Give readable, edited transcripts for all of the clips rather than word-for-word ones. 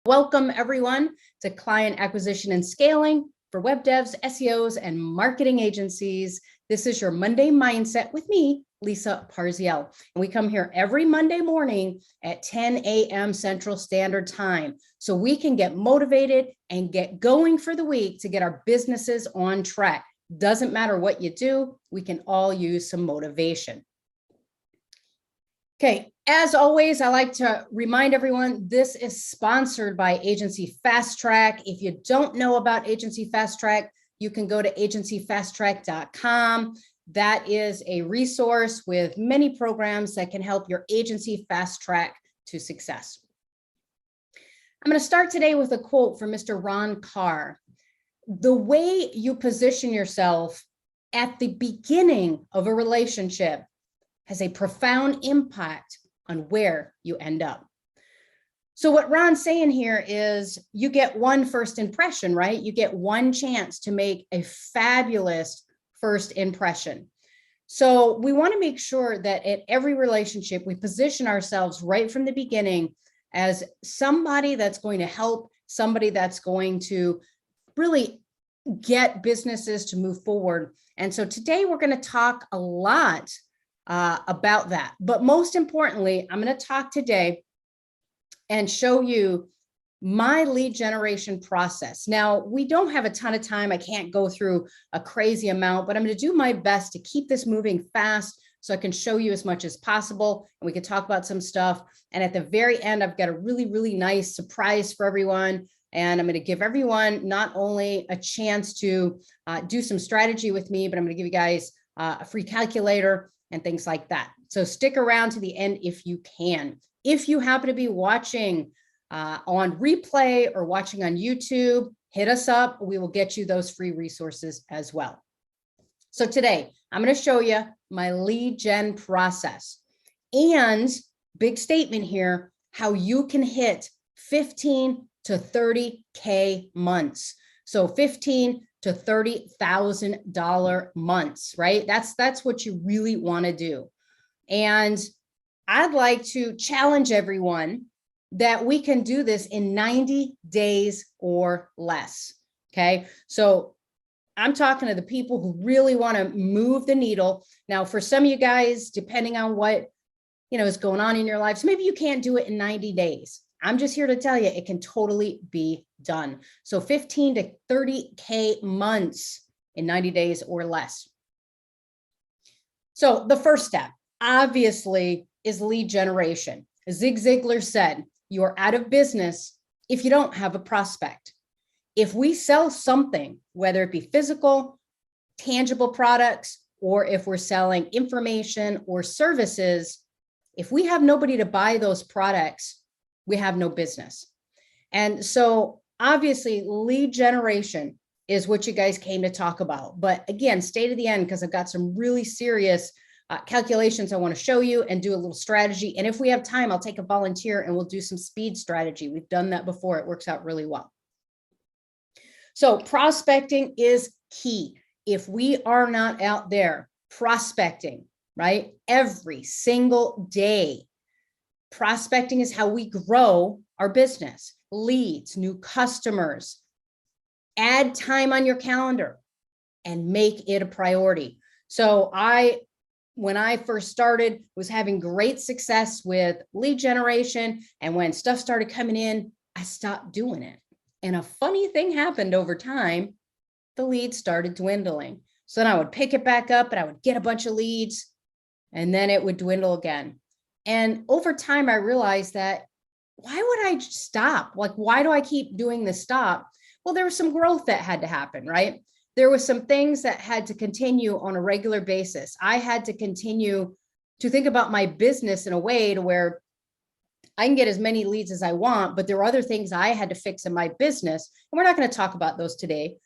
Welcome everyone to Client Acquisition and Scaling for web devs, SEOs, and marketing agencies. This is your Monday Mindset with me, Lisa Parziale. And we come here every Monday morning at 10 a.m. Central Standard Time so we can get motivated and get going for the week to get our businesses on track. Doesn't matter what you do, we can all use some motivation. Okay, as always, I like to remind everyone, this is sponsored by Agency Fast Track. If you don't know about Agency Fast Track, you can go to agencyfasttrack.com. That is a resource with many programs that can help your agency fast track to success. I'm going to start today with a quote from Mr. Ron Carr. The way you position yourself at the beginning of a relationship has a profound impact on where you end up. So what Ron's saying here is you get one first impression, right? You get one chance to make a fabulous first impression. So we want to make sure that at every relationship, we position ourselves right from the beginning as somebody that's going to help, somebody that's going to really get businesses to move forward. And so today we're going to talk a lot about that. But most importantly, I'm going to talk today and show you my lead generation process. Now, we don't have a ton of time. I can't go through a crazy amount, but I'm going to do my best to keep this moving fast so I can show you as much as possible and we can talk about some stuff. And at the very end, I've got a really, really nice surprise for everyone. And I'm going to give everyone not only a chance to do some strategy with me, but I'm going to give you guys a free calculator and things like that. So stick around to the end if you can. If you happen to be watching on replay or watching on YouTube, hit us up. We will get you those free resources as well. So today, I'm going to show you my lead gen process. And big statement here, how you can hit 15 to 30K months. So 15 to $30,000 months, right? That's what you really want to do. And I'd like to challenge everyone that we can do this in 90 days or less. Okay. So I'm talking to the people who really want to move the needle. Now, for some of you guys, depending on what, is going on in your lives, maybe you can't do it in 90 days. I'm just here to tell you it can totally be done. So 15 to 30K months in 90 days or less. So the first step, obviously, is lead generation. As Zig Ziglar said, you are out of business if you don't have a prospect. If we sell something, whether it be physical, tangible products, or if we're selling information or services, if we have nobody to buy those products, we have no business. And so obviously lead generation is what you guys came to talk about. But again, stay to the end because I've got some really serious calculations I want to show you and do a little strategy. And if we have time, I'll take a volunteer and we'll do some speed strategy. We've done that before. It works out really well. So prospecting is key. If we are not out there prospecting, right, every single day, prospecting is how we grow our business. Leads, new customers. Add time on your calendar and make it a priority. So when I first started, was having great success with lead generation. And when stuff started coming in, I stopped doing it. And a funny thing happened over time. The leads started dwindling. So then I would pick it back up and I would get a bunch of leads and then it would dwindle again. And over time, I realized that why would I stop? Like, why do I keep doing this stop? Well, there was some growth that had to happen, right? There was some things that had to continue on a regular basis. I had to continue to think about my business in a way to where I can get as many leads as I want, but there are other things I had to fix in my business. And we're not going to talk about those today.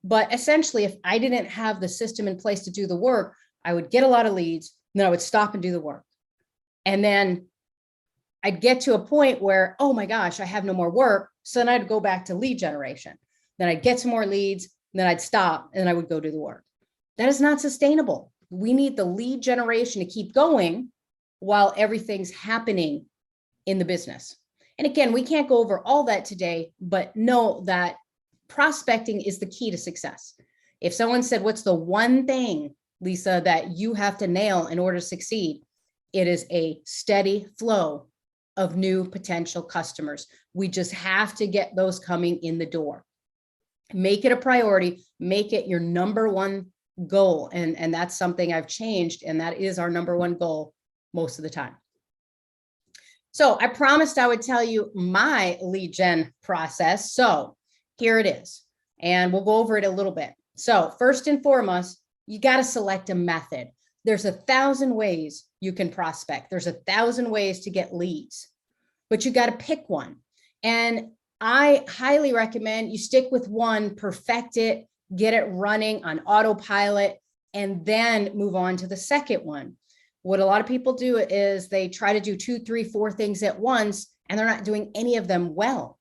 But essentially, if I didn't have the system in place to do the work, I would get a lot of leads, then I would stop and do the work. And then I'd get to a point where, oh my gosh, I have no more work. So then I'd go back to lead generation. Then I'd get some more leads, then I'd stop and then I would go do the work. That is not sustainable. We need the lead generation to keep going while everything's happening in the business. And again, we can't go over all that today, but know that prospecting is the key to success. If someone said, what's the one thing, Lisa, that you have to nail in order to succeed? It is a steady flow of new potential customers. We just have to get those coming in the door. Make it a priority, make it your number one goal. And that's something I've changed. And that is our number one goal most of the time. So I promised I would tell you my lead gen process. So here it is. And we'll go over it a little bit. So first and foremost, you got to select a method. There's 1,000 ways you can prospect. There's 1,000 ways to get leads, but you got to pick one. And I highly recommend you stick with one, perfect it, get it running on autopilot, and then move on to the second one. What a lot of people do is they try to do 2, 3, 4 things at once, and they're not doing any of them well.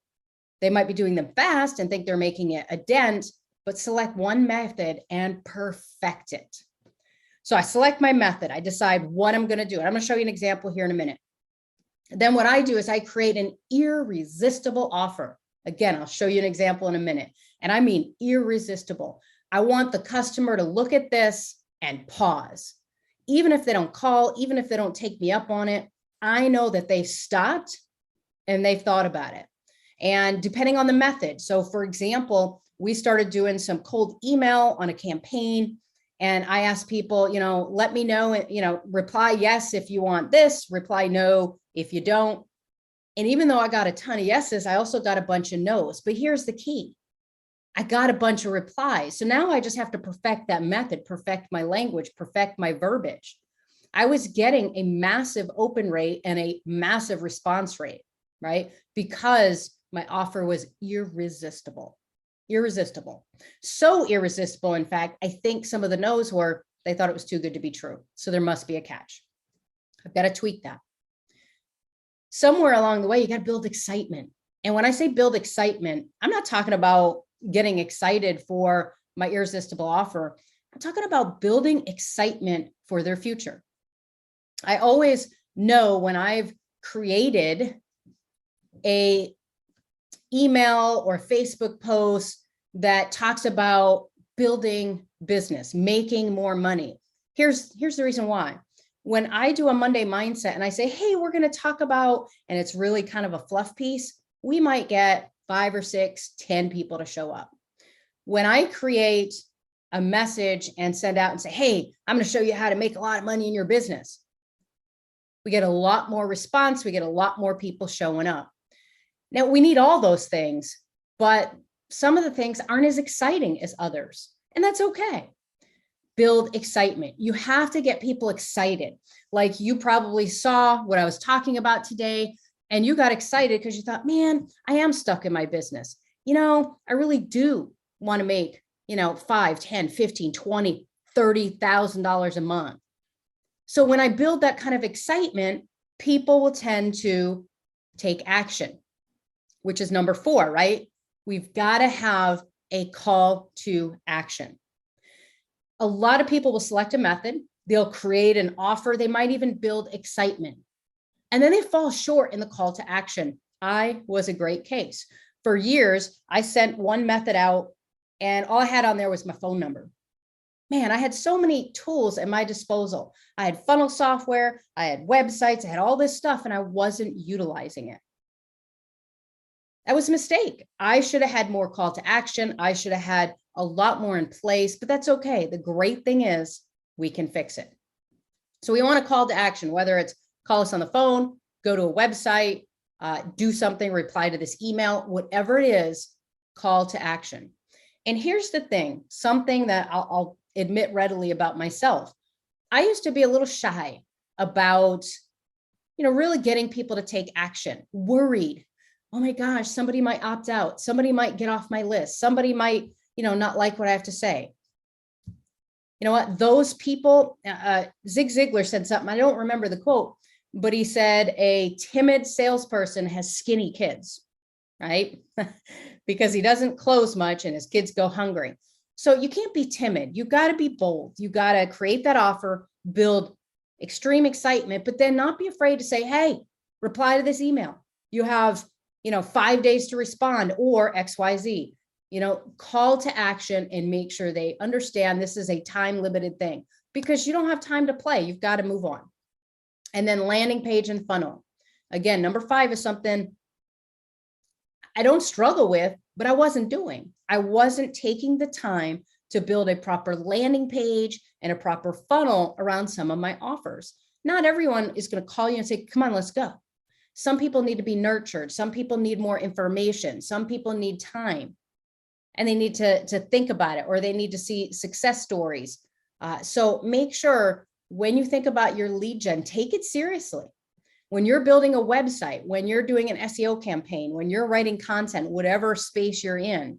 They might be doing them fast and think they're making it a dent, but select one method and perfect it. So I select my method. I decide what I'm going to do. And I'm going to show you an example here in a minute. Then what I do is I create an irresistible offer. Again, I'll show you an example in a minute. And I mean irresistible. I want the customer to look at this and pause. Even if they don't call, even if they don't take me up on it, I know that they stopped and they've thought about it. And depending on the method. So for example, we started doing some cold email on a campaign. And I asked people, let me know, reply yes if you want this, reply no if you don't. And even though I got a ton of yeses, I also got a bunch of no's. But here's the key. I got a bunch of replies. So now I just have to perfect that method, perfect my language, perfect my verbiage. I was getting a massive open rate and a massive response rate, right? Because my offer was irresistible. Irresistible. So irresistible, in fact, I think some of the no's were, they thought it was too good to be true. So there must be a catch. I've got to tweak that. Somewhere along the way, you got to build excitement. And when I say build excitement, I'm not talking about getting excited for my irresistible offer. I'm talking about building excitement for their future. I always know when I've created a email or Facebook post that talks about building business, making more money. Here's the reason why. When I do a Monday mindset and I say, hey, we're going to talk about, and it's really kind of a fluff piece, we might get 5 or 6, 10 people to show up. When I create a message and send out and say, hey, I'm going to show you how to make a lot of money in your business, we get a lot more response. We get a lot more people showing up. Now, we need all those things, but some of the things aren't as exciting as others, and that's okay. Build excitement. You have to get people excited. Like you probably saw what I was talking about today, and you got excited because you thought, man, I am stuck in my business. I really do want to make, $5, 10, 15, 20, $30,000 a month. So when I build that kind of excitement, people will tend to take action, which is number 4, right? We've got to have a call to action. A lot of people will select a method. They'll create an offer. They might even build excitement. And then they fall short in the call to action. I was a great case. For years, I sent one method out and all I had on there was my phone number. Man, I had so many tools at my disposal. I had funnel software, I had websites, I had all this stuff, and I wasn't utilizing it. That was a mistake. I should have had more call to action. I should have had a lot more in place, but that's okay. The great thing is we can fix it. So we want a call to action, whether it's call us on the phone, go to a website, do something, reply to this email, whatever it is, call to action. And here's the thing, something that I'll admit readily about myself. I used to be a little shy about, really getting people to take action, worried. Oh my gosh, somebody might opt out. Somebody might get off my list. Somebody might, not like what I have to say. You know what? Those people, Zig Ziglar said something. I don't remember the quote, but he said a timid salesperson has skinny kids, right? Because he doesn't close much and his kids go hungry. So you can't be timid. You got to be bold. You got to create that offer, build extreme excitement, but then not be afraid to say, hey, reply to this email. you have, 5 days to respond or XYZ. Call to action and make sure they understand this is a time limited thing, because you don't have time to play. You've got to move on. And then landing page and funnel. Again, number 5 is something I don't struggle with, but I wasn't doing. I wasn't taking the time to build a proper landing page and a proper funnel around some of my offers. Not everyone is going to call you and say, come on, let's go. Some people need to be nurtured. Some people need more information. Some people need time, and they need to think about it, or they need to see success stories. So make sure when you think about your lead gen, take it seriously. When you're building a website, when you're doing an SEO campaign, when you're writing content, whatever space you're in,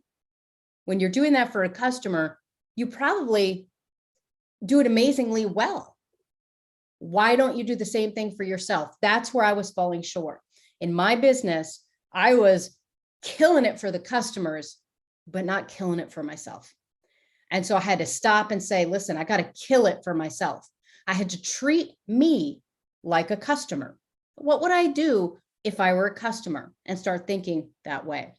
when you're doing that for a customer, you probably do it amazingly well. Why don't you do the same thing for yourself? That's where I was falling short. In my business, I was killing it for the customers, but not killing it for myself. And so I had to stop and say, listen, I got to kill it for myself. I had to treat me like a customer. What would I do if I were a customer? And start thinking that way.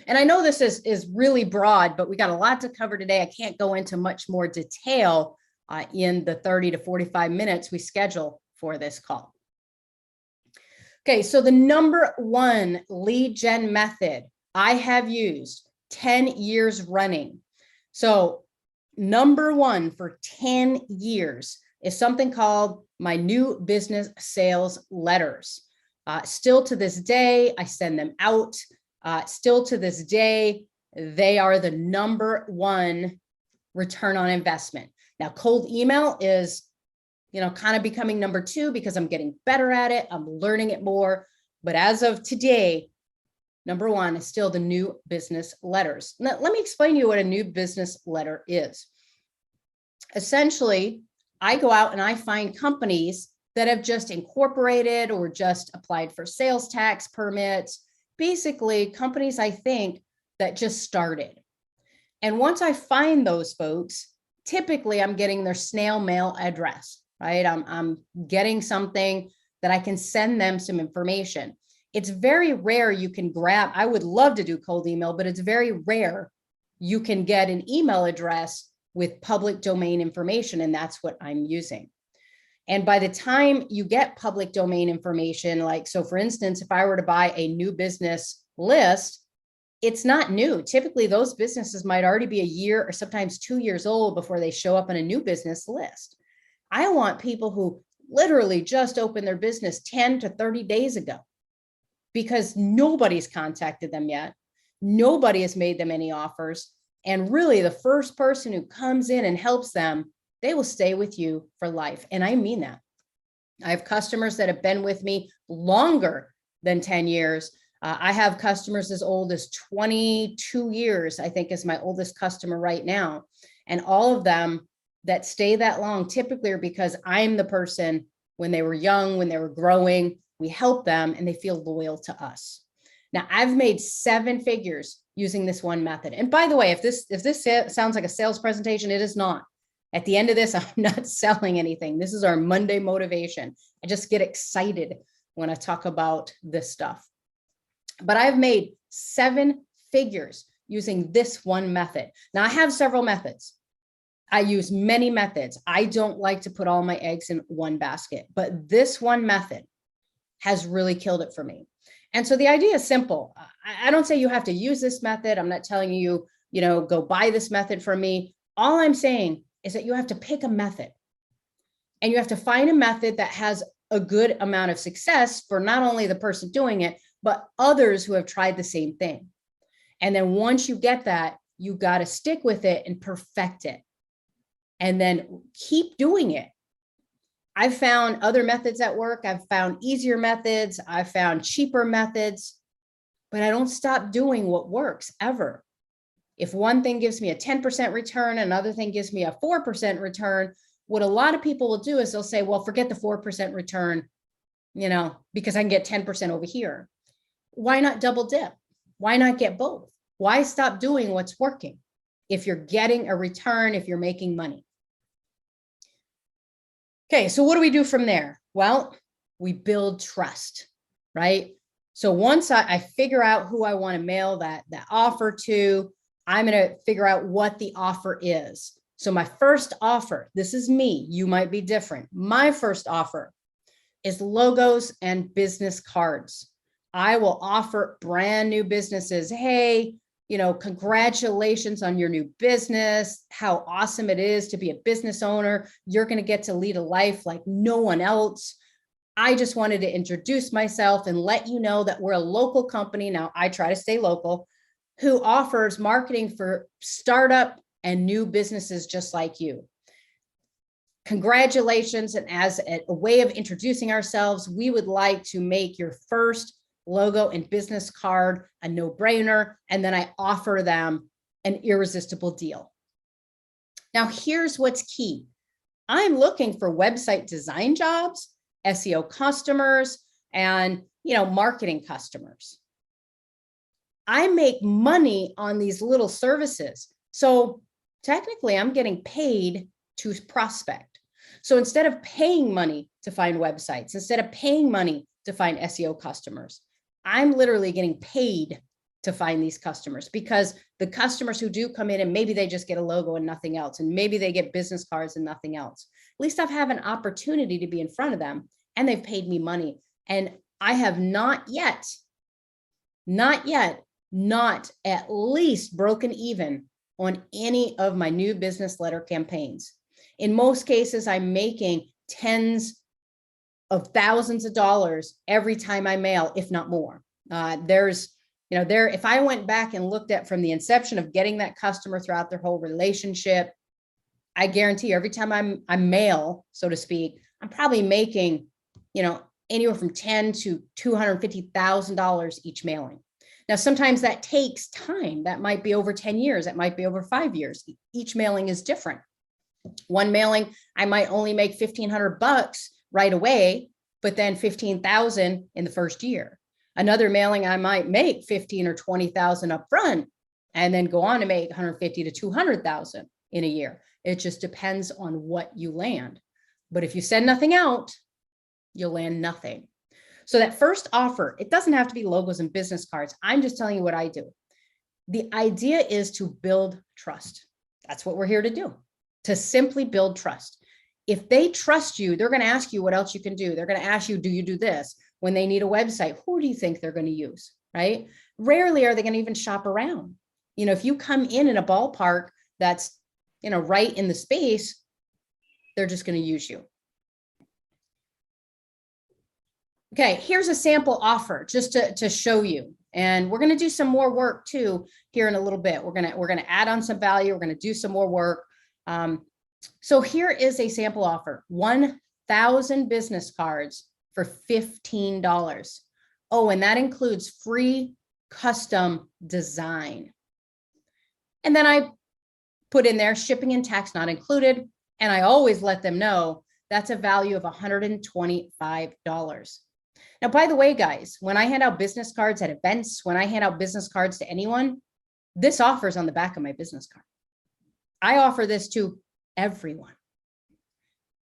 And I know this is really broad, but we got a lot to cover today. I can't go into much more detail in the 30 to 45 minutes we schedule for this call. Okay, so the number 1 lead gen method I have used 10 years running. So number 1 for 10 years is something called my new business sales letters. Still to this day, I send them out. Still to this day, they are the number 1 return on investment. Now, cold email is, kind of becoming number 2 because I'm getting better at it. I'm learning it more. But as of today, number 1 is still the new business letters. Now, let me explain to you what a new business letter is. Essentially, I go out and I find companies that have just incorporated or just applied for sales tax permits. Basically, companies I think that just started. And once I find those folks, typically I'm getting their snail mail address, right? I'm getting something that I can send them some information. It's very rare you can grab, I would love to do cold email, but it's very rare you can get an email address with public domain information, and that's what I'm using. And by the time you get public domain information, like, so for instance, if I were to buy a new business list, it's not new. Typically, those businesses might already be a year or sometimes 2 years old before they show up on a new business list. I want people who literally just opened their business 10 to 30 days ago, because nobody's contacted them yet. Nobody has made them any offers. And really, the first person who comes in and helps them, they will stay with you for life. And I mean that. I have customers that have been with me longer than 10 years. I have customers as old as 22 years, I think is my oldest customer right now. And all of them that stay that long typically are because I'm the person when they were young, when they were growing, we help them and they feel loyal to us. Now, I've made 7 figures using this one method. And by the way, if this sounds like a sales presentation, it is not. At the end of this, I'm not selling anything. This is our Monday motivation. I just get excited when I talk about this stuff. But I've made 7 figures using this one method. Now, I have several methods. I use many methods. I don't like to put all my eggs in one basket, but this one method has really killed it for me. And so the idea is simple. I don't say you have to use this method. I'm not telling you, go buy this method from me. All I'm saying is that you have to pick a method, and you have to find a method that has a good amount of success for not only the person doing it, but others who have tried the same thing. And then once you get that, you got to stick with it and perfect it, and then keep doing it. I've found other methods that work. I've found easier methods. I've found cheaper methods, but I don't stop doing what works ever. If one thing gives me a 10% return, another thing gives me a 4% return, what a lot of people will do is they'll say, well, forget the 4% return, because I can get 10% over here. Why not double dip? Why not get both? Why stop doing what's working if you're getting a return, if you're making money? Okay, so what do we do from there? Well, we build trust, right? So once I figure out who I want to mail that offer to, I'm going to figure out what the offer is. So my first offer, this is me, you might be different. My first offer is logos and business cards. I will offer brand new businesses. Hey, congratulations on your new business. How awesome it is to be a business owner. You're going to get to lead a life like no one else. I just wanted to introduce myself and let you know that we're a local company. Now, I try to stay local, who offers marketing for startup and new businesses just like you. Congratulations. And as a way of introducing ourselves, we would like to make your first logo and business card a no-brainer. And then I offer them an irresistible deal. Now, here's what's key. I'm looking for website design jobs, SEO customers, and marketing customers. I make money on these little services. So technically, I'm getting paid to prospect. So instead of paying money to find websites, instead of paying money to find SEO customers, I'm literally getting paid to find these customers, because the customers who do come in and maybe they just get a logo and nothing else, and maybe they get business cards and nothing else, at least I've had an opportunity to be in front of them and they've paid me money. And I have not at least broken even on any of my new business letter campaigns. In most cases, I'm making tens of thousands of dollars every time I mail, if not more. If I went back and looked at from the inception of getting that customer throughout their whole relationship, I guarantee you every time I mail, so to speak, I'm probably making, anywhere from $10,000 to $250,000 each mailing. Now, sometimes that takes time. That might be over 10 years. That might be over 5 years. Each mailing is different. One mailing, I might only make $1,500 right away, but then $15,000 in the first year. Another mailing, I might make $15,000 or $20,000 up front and then go on to make $150,000 to $200,000 in a year. It just depends on what you land. But if you send nothing out, you'll land nothing. So that first offer, it doesn't have to be logos and business cards. I'm just telling you what I do. The idea is to build trust. That's what we're here to do, to simply build trust. If they trust you, they're going to ask you what else you can do. They're going to ask you, do you do this? When they need a website, who do you think they're going to use, right? Rarely are they going to even shop around. If you come in a ballpark that's, right in the space, they're just going to use you. Okay, here's a sample offer just to show you. And we're going to do some more work too here in a little bit. We're going to add on some value. We're going to do some more work. So here is a sample offer, 1,000 business cards for $15. Oh, and that includes free custom design. And then I put in there shipping and tax not included. And I always let them know that's a value of $125. Now, by the way, guys, when I hand out business cards at events, when I hand out business cards to anyone, this offer is on the back of my business card. I offer this to everyone.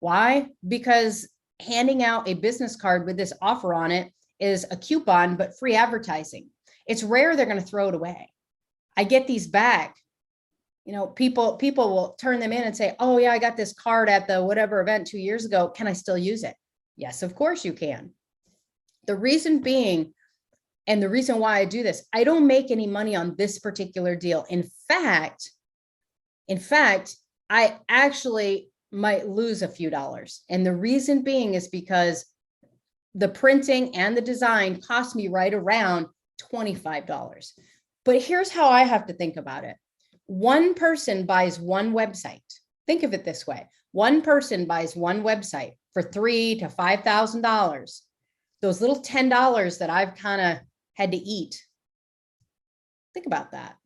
Why? Because handing out a business card with this offer on it is a coupon, but free advertising. It's rare they're going to throw it away. I get these back. People will turn them in and say, oh yeah, I got this card at the whatever event 2 years ago. Can I still use it? Yes, of course you can. The reason being, and the reason why I do this, I don't make any money on this particular deal. In fact, I actually might lose a few dollars. And the reason being is because the printing and the design cost me right around $25. But here's how I have to think about it. One person buys one website. Think of it this way. One person buys one website for $3,000 to $5,000. Those little $10 that I've kind of had to eat. Think about that.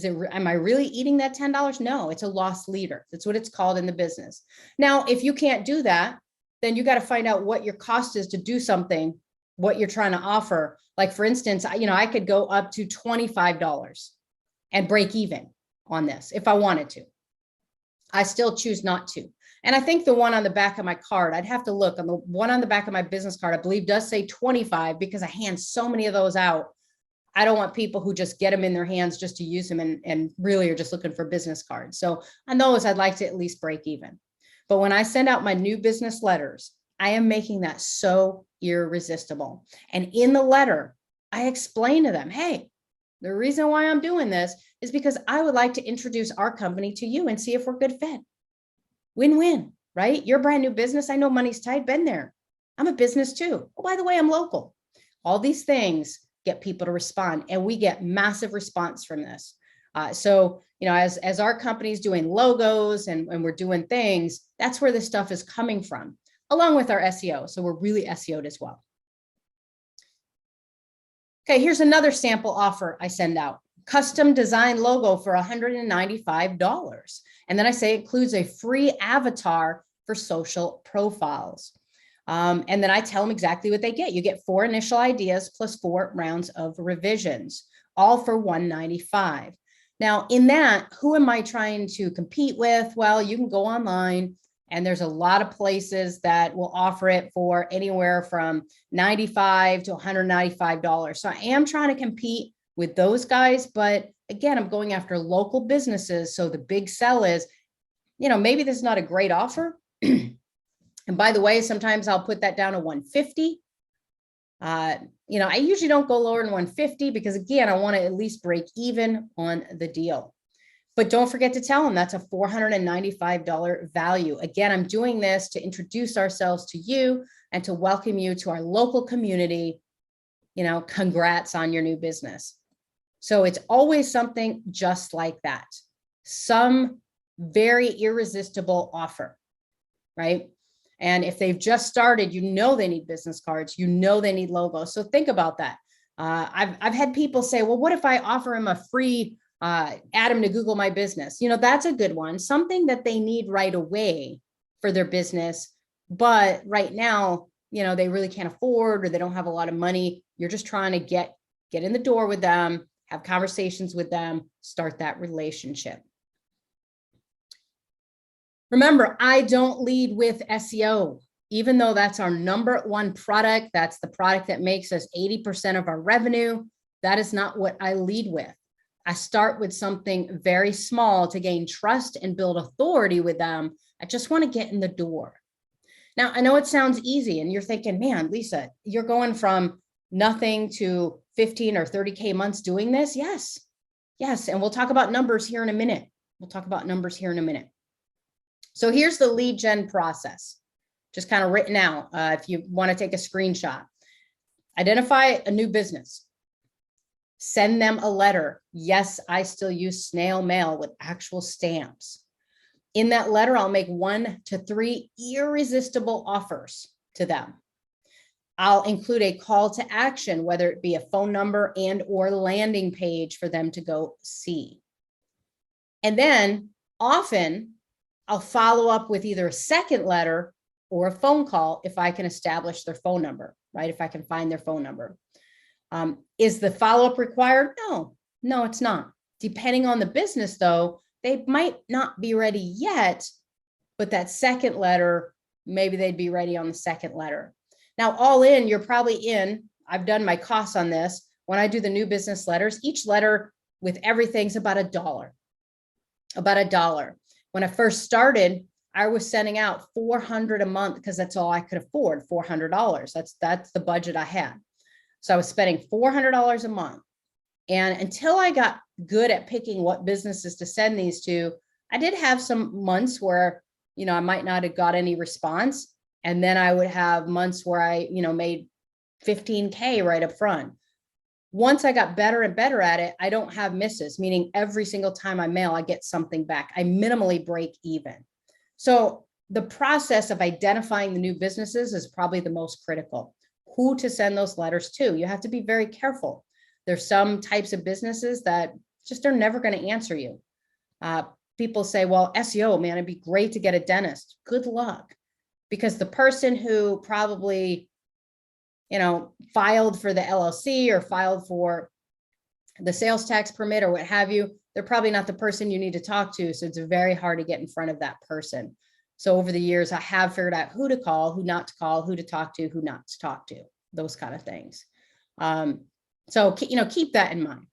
Am I really eating that $10? No, it's a lost leader. That's what it's called in the business. Now, if you can't do that, then you got to find out what your cost is to do something, what you're trying to offer. Like for instance, I could go up to $25 and break even on this if I wanted to. I still choose not to. And I think the one on the back of my card, I'd have to look on the one on the back of my business card, I believe does say 25 because I hand so many of those out. I don't want people who just get them in their hands just to use them and really are just looking for business cards. So on those, I'd like to at least break even. But when I send out my new business letters, I am making that so irresistible. And in the letter, I explain to them, hey, the reason why I'm doing this is because I would like to introduce our company to you and see if we're a good fit. Win-win, right? You're a brand new business. I know money's tight, been there. I'm a business too. Oh, by the way, I'm local. All these things get people to respond, and we get massive response from this. So, as our company's doing logos and we're doing things, that's where this stuff is coming from, along with our SEO. So we're really SEO'd as well. Okay, here's another sample offer I send out. Custom design logo for $195. And then I say it includes a free avatar for social profiles. And then I tell them exactly what they get. You get 4 initial ideas plus 4 rounds of revisions, all for $195. Now, in that, who am I trying to compete with? Well, you can go online, and there's a lot of places that will offer it for anywhere from $95 to $195. So I am trying to compete with those guys. But again, I'm going after local businesses. So the big sell is, maybe this is not a great offer. And by the way, sometimes I'll put that down to 150. I usually don't go lower than 150 because again, I want to at least break even on the deal. But don't forget to tell them that's a $495 value. Again, I'm doing this to introduce ourselves to you and to welcome you to our local community. Congrats on your new business. So it's always something just like that. Some very irresistible offer, right? And if they've just started, they need business cards, they need logos. So think about that. I've had people say, well, what if I offer them a free add them to Google My Business? That's a good one. Something that they need right away for their business. But right now, they really can't afford, or they don't have a lot of money. You're just trying to get in the door with them, have conversations with them, start that relationship. Remember, I don't lead with SEO, even though that's our #1 product. That's the product that makes us 80% of our revenue. That is not what I lead with. I start with something very small to gain trust and build authority with them. I just want to get in the door. Now, I know it sounds easy and you're thinking, man, Lisa, you're going from nothing to 15 or 30K months doing this. Yes. And we'll talk about numbers here in a minute. So here's the lead gen process, just kind of written out. If you want to take a screenshot, identify a new business, send them a letter. Yes, I still use snail mail with actual stamps. In that letter, I'll make 1 to 3 irresistible offers to them. I'll include a call to action, whether it be a phone number and or landing page for them to go see. And then often I'll follow up with either a second letter or a phone call if I can establish their phone number, right? If I can find their phone number. Is the follow-up required? No, it's not. Depending on the business though, they might not be ready yet, but that second letter, maybe they'd be ready on the second letter. Now, all in, you're probably in, I've done my costs on this. When I do the new business letters, each letter with everything's about $1. When I first started, I was sending out $400 a month because that's all I could afford, $400. That's the budget I had. So I was spending $400 a month. And until I got good at picking what businesses to send these to, I did have some months where, I might not have got any response. And then I would have months where I, made 15K right up front. Once I got better and better at it, I don't have misses, meaning every single time I mail, I get something back. I minimally break even. So the process of identifying the new businesses is probably the most critical. Who to send those letters to. You have to be very careful. There's some types of businesses that just are never going to answer you. People say, well, SEO, man, it'd be great to get a dentist. Good luck. Because the person who probably, filed for the LLC or filed for the sales tax permit or what have you, they're probably not the person you need to talk to. So it's very hard to get in front of that person. So over the years, I have figured out who to call, who not to call, who to talk to, who not to talk to, those kind of things. So, keep that in mind.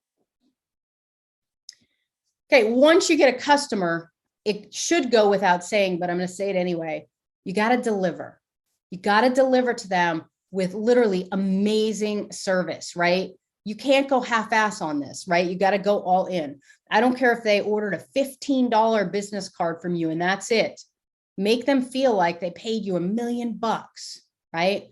Okay, once you get a customer, it should go without saying, but I'm going to say it anyway. You got to deliver. You got to deliver to them with literally amazing service, right? You can't go half-ass on this, right? You got to go all in. I don't care if they ordered a $15 business card from you and that's it. Make them feel like they paid you $1 million, right?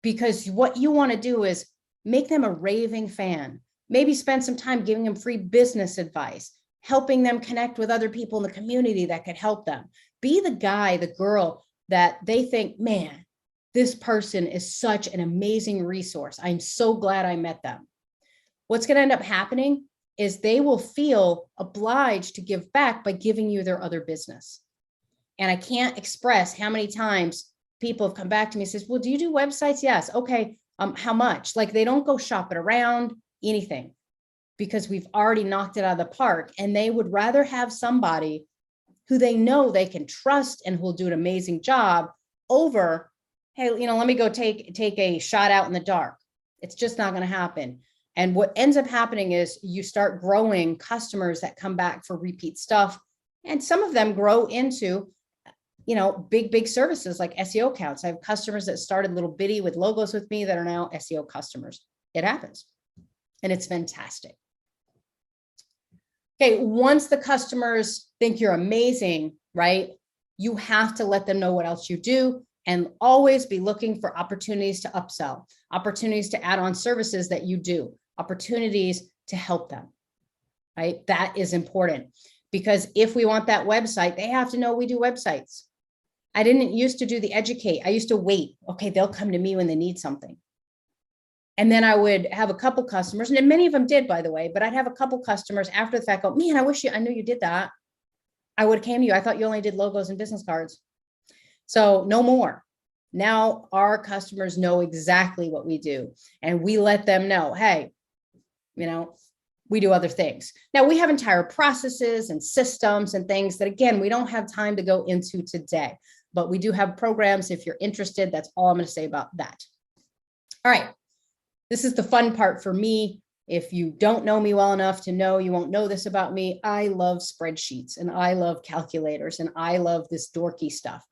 Because what you want to do is make them a raving fan. Maybe spend some time giving them free business advice, helping them connect with other people in the community that could help them. Be the guy, the girl that they think, man, this person is such an amazing resource. I'm so glad I met them. What's going to end up happening is they will feel obliged to give back by giving you their other business. And I can't express how many times people have come back to me and says, well, do you do websites? Yes. Okay. How much? Like they don't go shop it around, anything, because we've already knocked it out of the park. And they would rather have somebody who they know they can trust and who'll do an amazing job over, hey, let me go take a shot out in the dark. It's just not going to happen. And what ends up happening is you start growing customers that come back for repeat stuff. And some of them grow into, big services like SEO accounts. I have customers that started little bitty with logos with me that are now SEO customers. It happens. And it's fantastic. Okay, once the customers think you're amazing, right? You have to let them know what else you do and always be looking for opportunities to upsell, opportunities to add on services that you do, opportunities to help them, right? That is important because if we want that website, they have to know we do websites. I didn't used to do the educate. I used to wait. Okay, they'll come to me when they need something. And then I would have a couple customers, and many of them did, by the way, but I'd have a couple customers after the fact go, man, I knew you did that. I would have came to you. I thought you only did logos and business cards. So no more. Now our customers know exactly what we do. And we let them know, hey, we do other things. Now we have entire processes and systems and things that, again, we don't have time to go into today, but we do have programs. If you're interested, that's all I'm going to say about that. All right. This is the fun part for me. If you don't know me well enough to know, you won't know this about me. I love spreadsheets and I love calculators and I love this dorky stuff.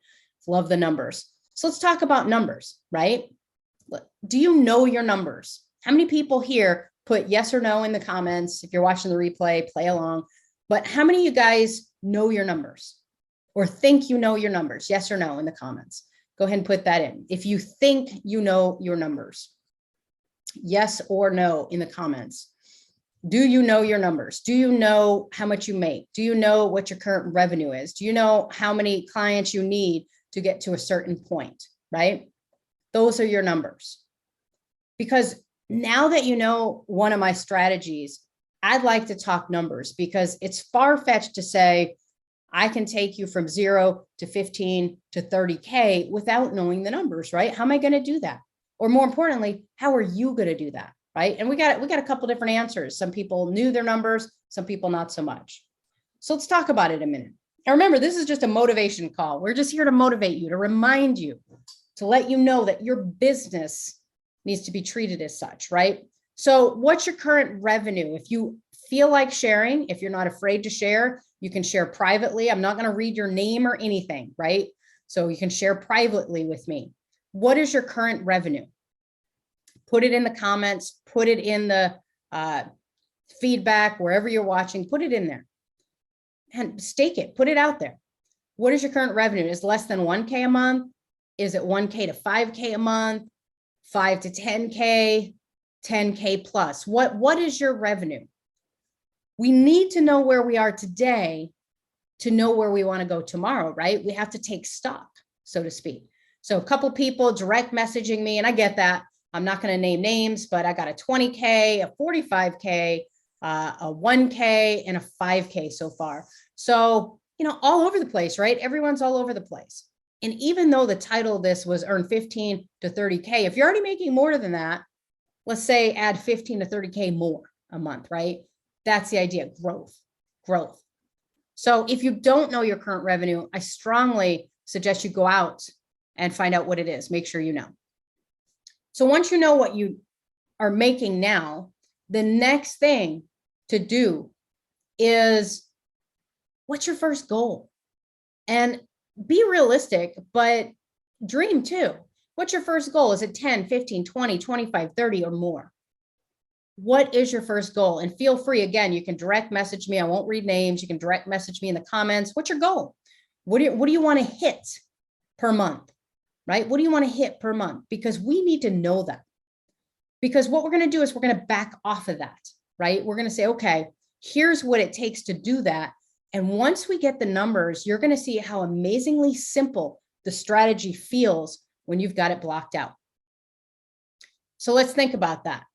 Love the numbers. So let's talk about numbers, right? Do you know your numbers? How many people here put yes or no in the comments? If you're watching the replay, play along. But how many of you guys know your numbers or think you know your numbers? Yes or no in the comments. Go ahead and put that in. If you think you know your numbers. Yes or no in the comments. Do you know your numbers? Do you know how much you make? Do you know what your current revenue is? Do you know how many clients you need to get to a certain point, right? Those are your numbers. Because now that you know one of my strategies, I'd like to talk numbers because it's far-fetched to say, I can take you from 0 to 15 to 30K without knowing the numbers, right? How am I going to do that? Or more importantly, how are you going to do that, right? And we got a couple different answers. Some people knew their numbers, some people not so much. So let's talk about it a minute. And remember, this is just a motivation call. We're just here to motivate you, to remind you, to let you know that your business needs to be treated as such, right? So what's your current revenue? If you feel like sharing, if you're not afraid to share, you can share privately. I'm not going to read your name or anything, right? So you can share privately with me. What is your current revenue? Put it in the comments, put it in the feedback, wherever you're watching, put it in there and stake it, put it out there. What is your current revenue? Is it less than 1K a month? Is it 1K to 5K a month? 5 to 10K, 10K plus? What is your revenue? We need to know where we are today to know where we want to go tomorrow, right? We have to take stock, so to speak. So a couple people direct messaging me, and I get that. I'm not going to name names, but I got a 20K, a 45K, a 1K, and a 5K so far. So, all over the place, right? Everyone's all over the place. And even though the title of this was earn 15 to 30K, if you're already making more than that, let's say add 15 to 30K more a month, right? That's the idea, growth. So if you don't know your current revenue, I strongly suggest you go out and find out what it is. Make sure you know. So once you know what you are making now, the next thing to do is, what's your first goal? And be realistic, but dream too. What's your first goal? Is it 10, 15, 20, 25, 30 or more? What is your first goal? And feel free, again, you can direct message me. I won't read names. You can direct message me in the comments. What's your goal? What do you want to hit per month, right? What do you want to hit per month? Because we need to know that. Because what we're going to do is we're going to back off of that, right? We're going to say, okay, here's what it takes to do that. And once we get the numbers, you're going to see how amazingly simple the strategy feels when you've got it blocked out. So let's think about that.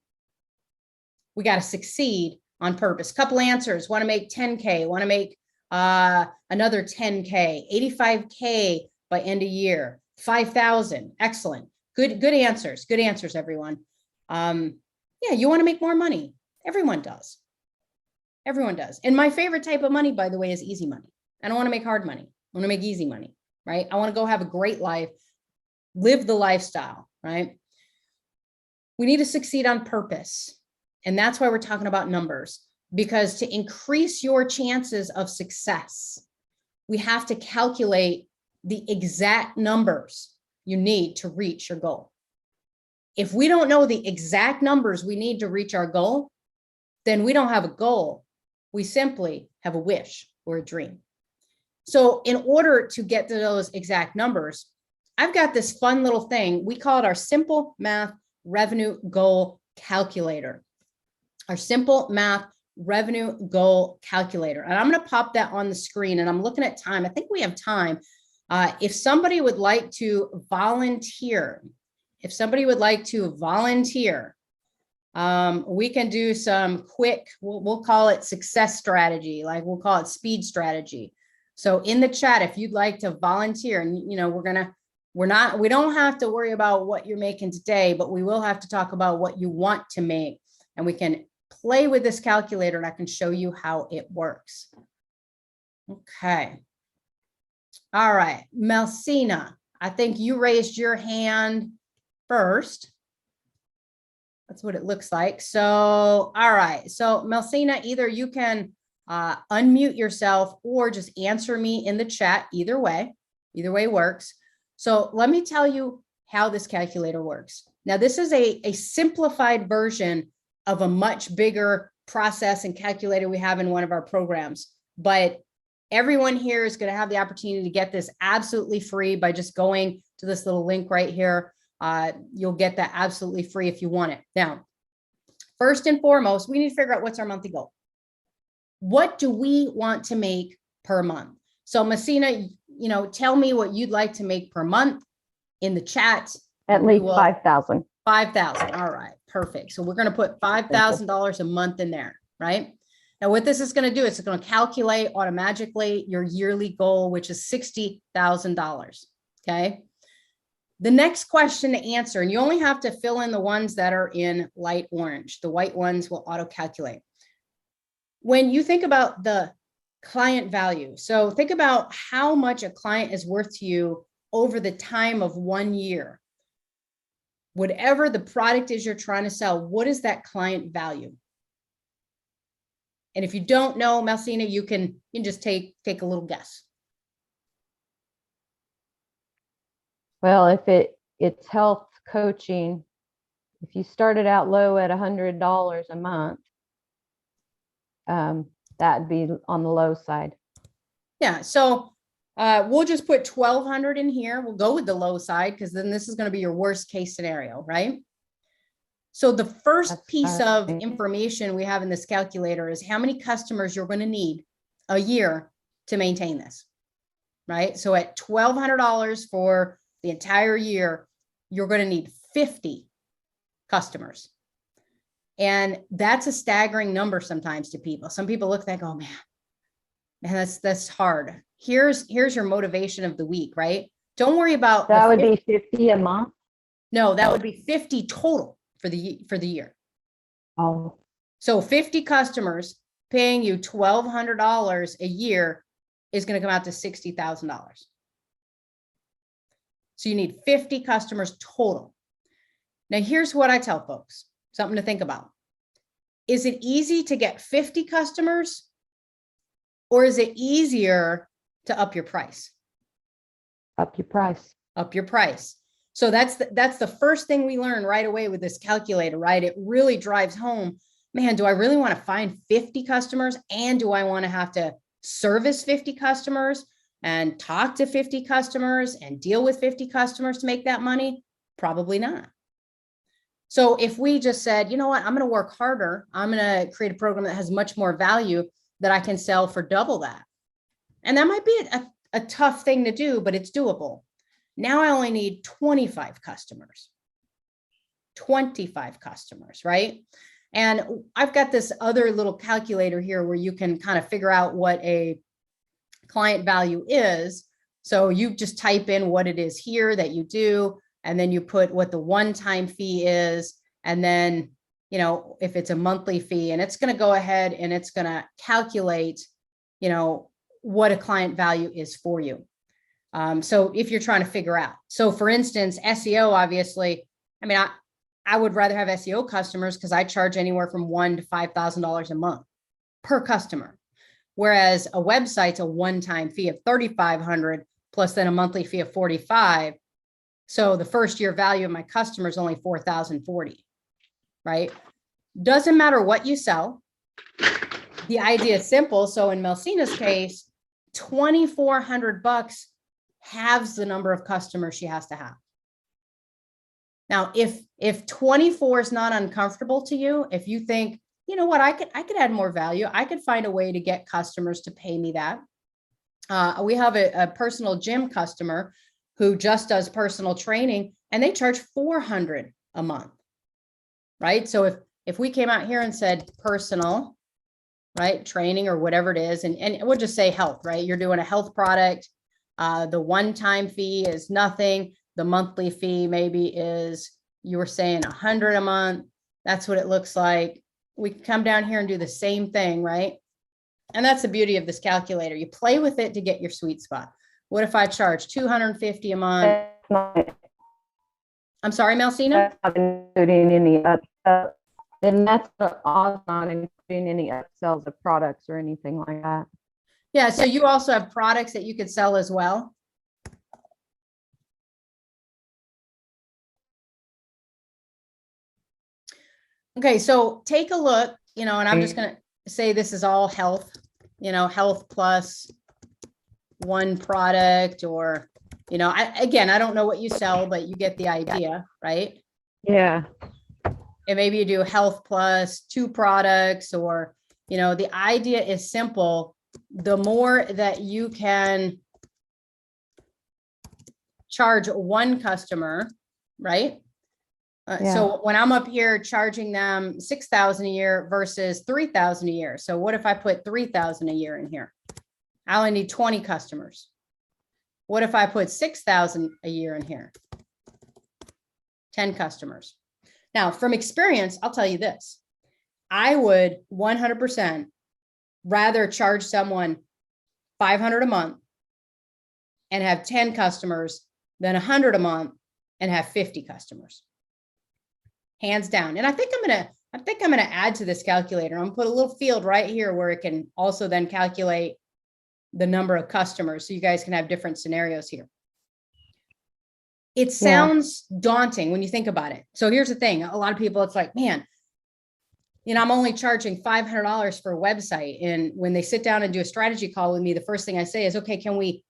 We got to succeed on purpose. Couple answers. Want to make 10K, want to make another 10K, 85K by end of year, 5,000. Excellent. Good answers. Good answers, everyone. Yeah, you want to make more money. Everyone does. Everyone does. And my favorite type of money, by the way, is easy money. I don't want to make hard money. I want to make easy money, right? I want to go have a great life, live the lifestyle, right? We need to succeed on purpose. And that's why we're talking about numbers, because to increase your chances of success, we have to calculate the exact numbers you need to reach your goal. If we don't know the exact numbers we need to reach our goal, then we don't have a goal. We simply have a wish or a dream. So in order to get to those exact numbers, I've got this fun little thing. We call it our simple math revenue goal calculator. Our simple math revenue goal calculator. And I'm going to pop that on the screen, and I'm looking at time. I think we have time. If somebody would like to volunteer, we can do some quick, we'll call it success strategy, like we'll call it speed strategy. So in the chat, if you'd like to volunteer, and we don't have to worry about what you're making today, but we will have to talk about what you want to make, and we can play with this calculator and I can show you how it works. Okay. All right. Melcina, I think you raised your hand first. That's what it looks like. So, all right. So Melcina, either you can unmute yourself or just answer me in the chat. Either way works. So let me tell you how this calculator works. Now, this is a simplified version of a much bigger process and calculator we have in one of our programs. But everyone here is going to have the opportunity to get this absolutely free by just going to this little link right here. You'll get that absolutely free if you want it. Now, first and foremost, we need to figure out what's our monthly goal. What do we want to make per month? So Messina, tell me what you'd like to make per month in the chat. At least 5,000. 5,000. All right, perfect. So we're going to put $5,000 a month in there, right? Now, what this is going to do is it's going to calculate automatically your yearly goal, which is $60,000. Okay. The next question to answer, and you only have to fill in the ones that are in light orange. The white ones will auto-calculate. When you think about the client value, so think about how much a client is worth to you over the time of 1 year. Whatever the product is you're trying to sell, what is that client value? And if you don't know, Melcina, you can just take a little guess. Well, if it's health coaching, if you started out low at $100 a month, that'd be on the low side. Yeah. So we'll just put 1,200 in here. We'll go with the low side because then this is going to be your worst case scenario, right? So the first piece of information we have in this calculator is how many customers you're going to need a year to maintain this, right? So at $1,200 for the entire year, you're going to need 50 customers. And that's a staggering number sometimes to people. Some people look like, oh man, that's hard. Here's your motivation of the week, right? Don't worry about that. Would be 50 a month. No, that would be 50 total for the year. Oh, so 50 customers paying you $1,200 a year is going to come out to $60,000. So you need 50 customers total. Now, here's what I tell folks, something to think about. Is it easy to get 50 customers, or is it easier to up your price? Up your price. Up your price. So that's the first thing we learn right away with this calculator, right? It really drives home, man, do I really want to find 50 customers? And do I want to have to service 50 customers and talk to 50 customers and deal with 50 customers to make that money? Probably not. So if we just said, you know what, I'm going to work harder. I'm going to create a program that has much more value that I can sell for double that. And that might be a tough thing to do, but it's doable. Now I only need 25 customers. 25 customers, right? And I've got this other little calculator here where you can kind of figure out what a client value is. So you just type in what it is here that you do, and then you put what the one-time fee is. And then, you know, if it's a monthly fee, and it's going to go ahead and it's going to calculate, you know, what a client value is for you. So if you're trying to figure out, so for instance, SEO, obviously, I mean, I would rather have SEO customers because I charge anywhere from $1,000 to $5,000 a month per customer. Whereas a website's a one-time fee of $3,500 plus then a monthly fee of $45. So the first year value of my customer is only $4,040, right? Doesn't matter what you sell. The idea is simple. So in Melcina's case, $2,400 halves the number of customers she has to have. Now, if 24 is not uncomfortable to you, if you think, you know what, I could add more value, I could find a way to get customers to pay me that. We have a personal gym customer who just does personal training, and they charge $400 a month, right? So if we came out here and said personal, right, training or whatever it is, and we'll just say health, right? You're doing a health product. The one-time fee is nothing. The monthly fee maybe is, you were saying $100 a month. That's what it looks like. We can come down here and do the same thing, right? And that's the beauty of this calculator. You play with it to get your sweet spot. What if I charge $250 a month? I'm sorry, Melcina? Not including any upsell, and that's not including any upsells of products or anything like that. Yeah, so you also have products that you could sell as well. Okay, so take a look, you know, and I'm just going to say this is all health, you know, health plus one product, or, you know, again, I don't know what you sell, but you get the idea, right? Yeah. And maybe you do health plus two products, or, you know, the idea is simple. The more that you can charge one customer, right? Yeah. So when I'm up here charging them $6,000 a year versus $3,000 a year. So what if I put $3,000 a year in here? I only need 20 customers. What if I put $6,000 a year in here? 10 customers. Now, from experience, I'll tell you this. I would 100% rather charge someone $500 a month and have 10 customers than $100 a month and have 50 customers. Hands down. And I think I'm gonna add to this calculator. I'm gonna put a little field right here where it can also then calculate the number of customers, so you guys can have different scenarios here. It sounds daunting when you think about it. So here's the thing. A lot of people, it's like, man, you know, I'm only charging $500 for a website. And when they sit down and do a strategy call with me, the first thing I say is, okay, can we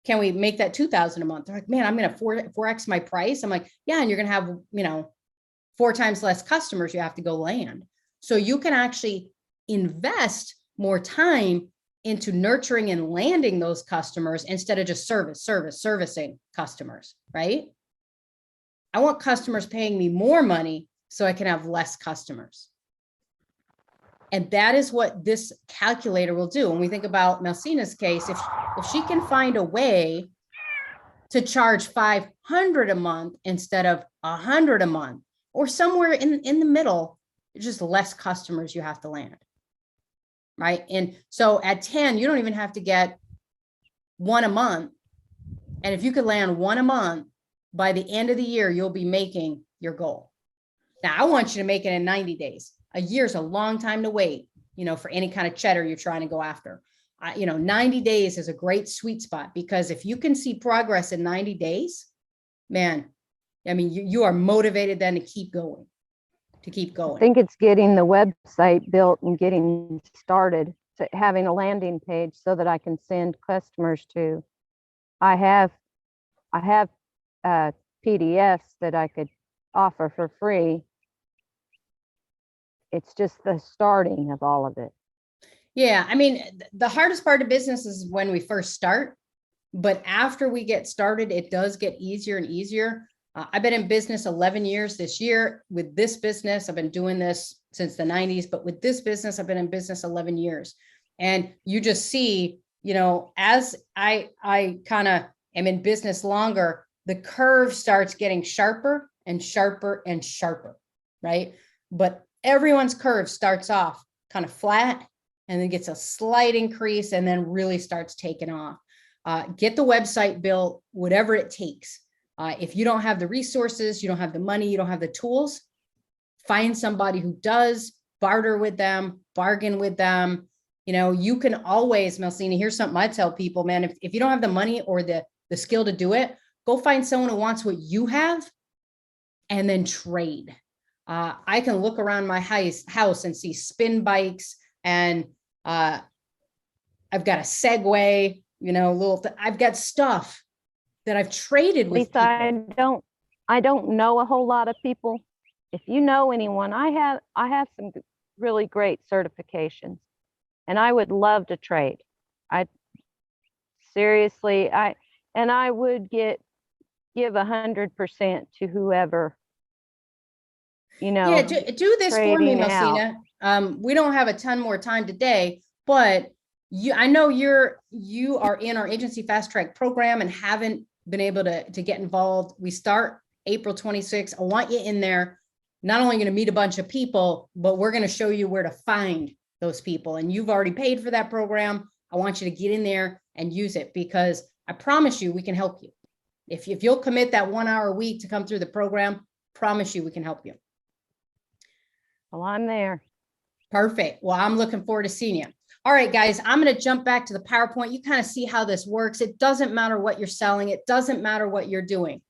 make that $2,000 a month? They're like, man, I'm going to 4x my price. I'm like, yeah. And you're going to have, you know, 4 times less customers you have to go land. So you can actually invest more time into nurturing and landing those customers instead of just servicing customers, right? I want customers paying me more money so I can have less customers. And that is what this calculator will do. When we think about Melcina's case, if she can find a way to charge $500 a month instead of $100 a month, or somewhere in the middle, just less customers you have to land. Right. And so at 10, you don't even have to get one a month. And if you could land one a month, by the end of the year, you'll be making your goal. Now, I want you to make it in 90 days. A year is a long time to wait, for any kind of cheddar you're trying to go after. 90 days is a great sweet spot, because if you can see progress in 90 days, man, I mean, you are motivated then to keep going. I think it's getting the website built and getting started, to having a landing page so that I can send customers to. I have PDFs that I could offer for free. It's just the starting of all of it. Yeah. I mean, the hardest part of business is when we first start, but after we get started, it does get easier and easier. I've been in business 11 years this year. With this business, I've been doing this since the 90s, but with this business, I've been in business 11 years. And you just see, as I kind of am in business longer, the curve starts getting sharper and sharper and sharper, right? But everyone's curve starts off kind of flat and then gets a slight increase and then really starts taking off. Get the website built, whatever it takes. If you don't have the resources, you don't have the money, you don't have the tools, find somebody who does, barter with them, bargain with them. You can always, Melcina, here's something I tell people, man, if you don't have the money or the skill to do it, go find someone who wants what you have and then trade. I can look around my house and see spin bikes, and I've got a Segway, I've got stuff that I've traded with Lisa, people. I don't know a whole lot of people. If you know anyone, I have some really great certifications, and I would love to trade. I would give 100% to whoever, Yeah, do this for me, Melcina. We don't have a ton more time today, but I know you are in our agency fast track program and haven't been able to get involved. We start April 26th. I want you in there. Not only going to meet a bunch of people, but we're going to show you where to find those people. And you've already paid for that program. I want you to get in there and use it, because I promise you we can help you. If you'll commit that 1 hour a week to come through the program, promise you we can help you. Well, I'm there. Perfect. Well, I'm looking forward to seeing you. All right, guys, I'm going to jump back to the PowerPoint. You kind of see how this works. It doesn't matter what you're selling. It doesn't matter what you're doing.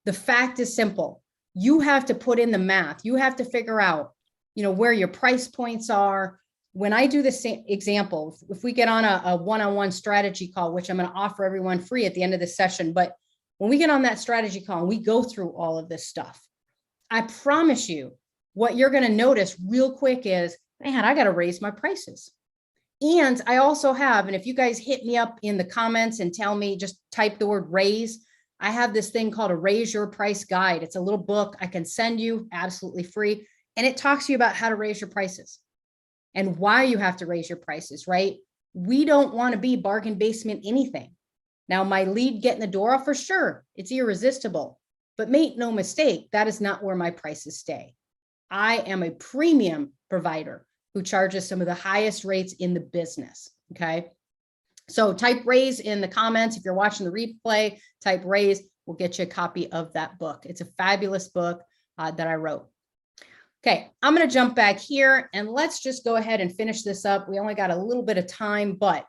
The fact is simple. You have to put in the math. You have to figure out, where your price points are. When I do the same example, if we get on a one-on-one strategy call, which I'm going to offer everyone free at the end of this session, but when we get on that strategy call and we go through all of this stuff, I promise you what you're going to notice real quick is, man, I got to raise my prices. And I also have, and if you guys hit me up in the comments and tell me, just type the word raise, I have this thing called a Raise Your Price Guide. It's a little book I can send you absolutely free. And it talks to you about how to raise your prices and why you have to raise your prices, right? We don't want to be bargain basement anything. Now, my lead get in the door, for sure, it's irresistible, but make no mistake, that is not where my prices stay. I am a premium provider who charges some of the highest rates in the business, okay? So type raise in the comments. If you're watching the replay, type raise. We'll get you a copy of that book. It's a fabulous book that I wrote. Okay, I'm going to jump back here and let's just go ahead and finish this up. We only got a little bit of time, but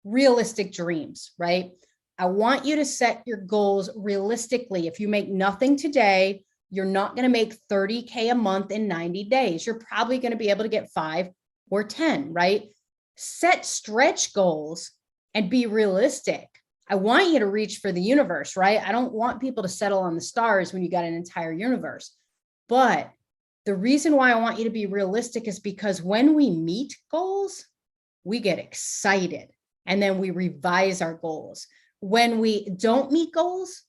realistic dreams, right? I want you to set your goals realistically. If you make nothing today, you're not going to make 30K a month in 90 days. You're probably going to be able to get 5 or 10, right? Set stretch goals and be realistic. I want you to reach for the universe, right? I don't want people to settle on the stars when you got an entire universe. But the reason why I want you to be realistic is because when we meet goals, we get excited and then we revise our goals. When we don't meet goals,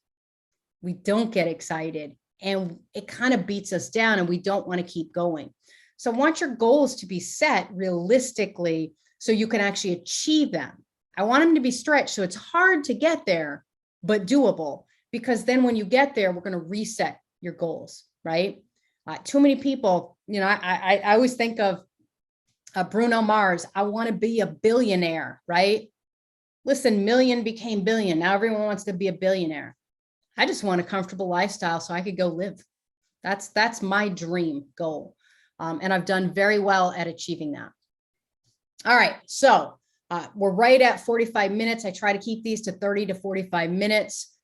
we don't get excited and it kind of beats us down and we don't want to keep going. So I want your goals to be set realistically so you can actually achieve them. I want them to be stretched so it's hard to get there, but doable, because then when you get there, we're going to reset your goals, right? Too many people, I always think of Bruno Mars. I want to be a billionaire, right? Listen, million became billion. Now everyone wants to be a billionaire. I just want a comfortable lifestyle so I could go live. That's my dream goal. And I've done very well at achieving that. All right. So we're right at 45 minutes. I try to keep these to 30 to 45 minutes.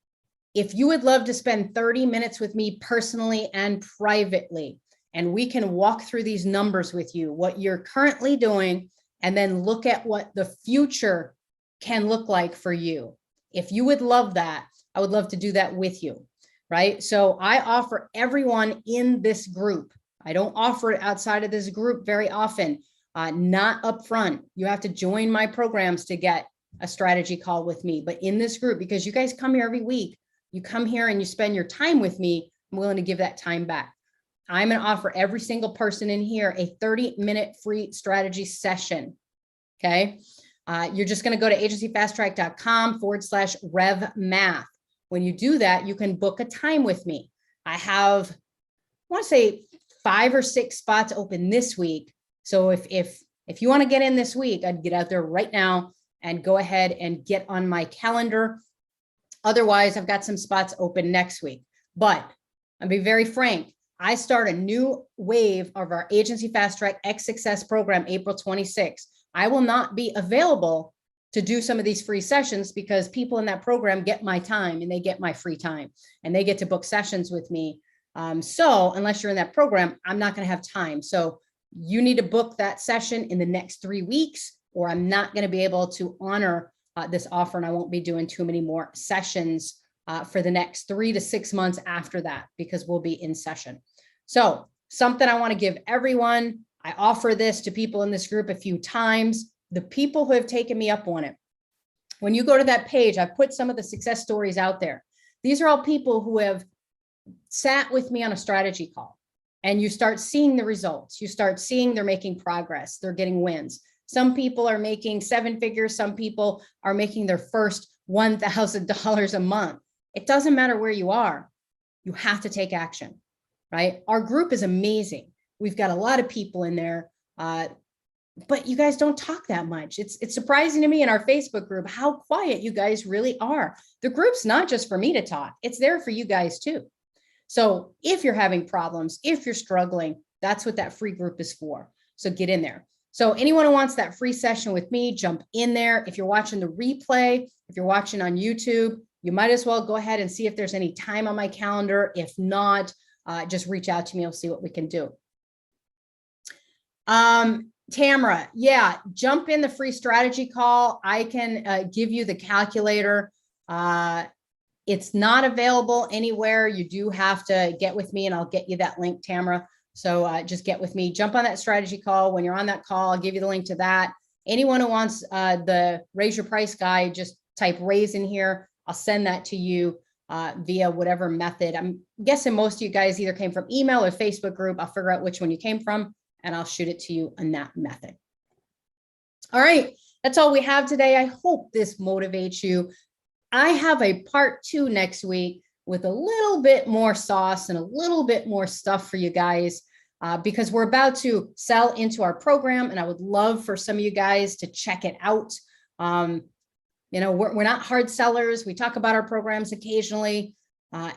If you would love to spend 30 minutes with me personally and privately, and we can walk through these numbers with you, what you're currently doing, and then look at what the future can look like for you. If you would love that, I would love to do that with you, right? So I offer everyone in this group. I don't offer it outside of this group very often, not upfront. You have to join my programs to get a strategy call with me. But in this group, because you guys come here every week, you come here and you spend your time with me, I'm willing to give that time back. I'm going to offer every single person in here a 30-minute free strategy session. Okay. You're just going to go to agencyfasttrack.com/RevMath. When you do that, you can book a time with me. I want to say 5 or 6 spots open this week. So if you want to get in this week, I'd get out there right now and go ahead and get on my calendar. Otherwise, I've got some spots open next week. But I'll be very frank. I start a new wave of our Agency Fast Track X Success program, April 26th. I will not be available to do some of these free sessions because people in that program get my time and they get my free time and they get to book sessions with me. So unless you're in that program, I'm not going to have time. So you need to book that session in the next 3 weeks, or I'm not going to be able to honor this offer, and I won't be doing too many more sessions for the next 3 to 6 months after that, because we'll be in session. So something I want to give everyone, I offer this to people in this group a few times. The people who have taken me up on it, when you go to that page, I've put some of the success stories out there. These are all people who have sat with me on a strategy call, and you start seeing the results. You start seeing they're making progress. They're getting wins. Some people are making 7 figures. Some people are making their first $1,000 a month. It doesn't matter where you are. You have to take action, right? Our group is amazing. We've got a lot of people in there, but you guys don't talk that much. It's surprising to me in our Facebook group how quiet you guys really are. The group's not just for me to talk. It's there for you guys too. So if you're having problems, if you're struggling, that's what that free group is for. So get in there. So anyone who wants that free session with me, jump in there. If you're watching the replay, if you're watching on YouTube, you might as well go ahead and see if there's any time on my calendar. If not, just reach out to me. I'll see what we can do. Tamara, yeah, jump in the free strategy call. I can give you the calculator. It's not available anywhere. You do have to get with me, and I'll get you that link, Tamara. So just get with me, jump on that strategy call. When you're on that call, I'll give you the link to that. Anyone who wants the raise your price guide, just type raise in here. I'll send that to you via whatever method. I'm guessing most of you guys either came from email or Facebook group. I'll figure out which one you came from, and I'll shoot it to you in that method. All right, that's all we have today. I hope this motivates you. I have a part 2 next week with a little bit more sauce and a little bit more stuff for you guys because we're about to sell into our program, and I would love for some of you guys to check it out. You know, we're not hard sellers. We talk about our programs occasionally.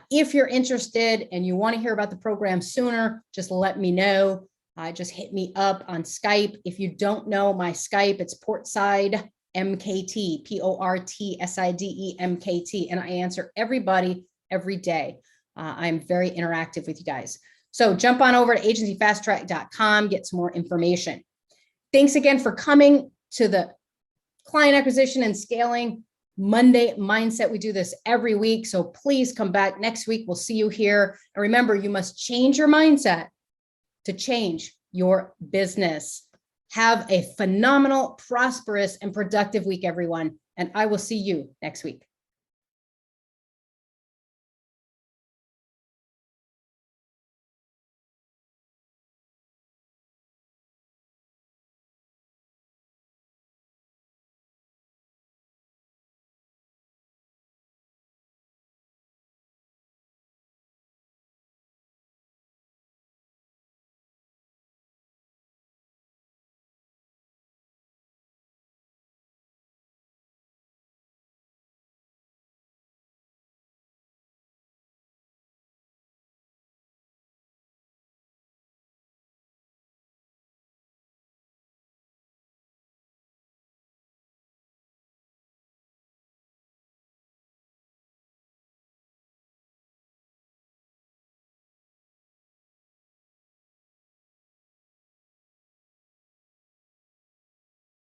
If you're interested and you want to hear about the program sooner, just let me know. Just hit me up on Skype. If you don't know my Skype, it's Portside MKT, Portside MKT, and I answer everybody every day. I'm very interactive with you guys. So jump on over to agencyfasttrack.com, get some more information. Thanks again for coming to the Client Acquisition and Scaling Monday Mindset. We do this every week, so please come back next week. We'll see you here. And remember, you must change your mindset to change your business. Have a phenomenal, prosperous, and productive week, everyone. And I will see you next week.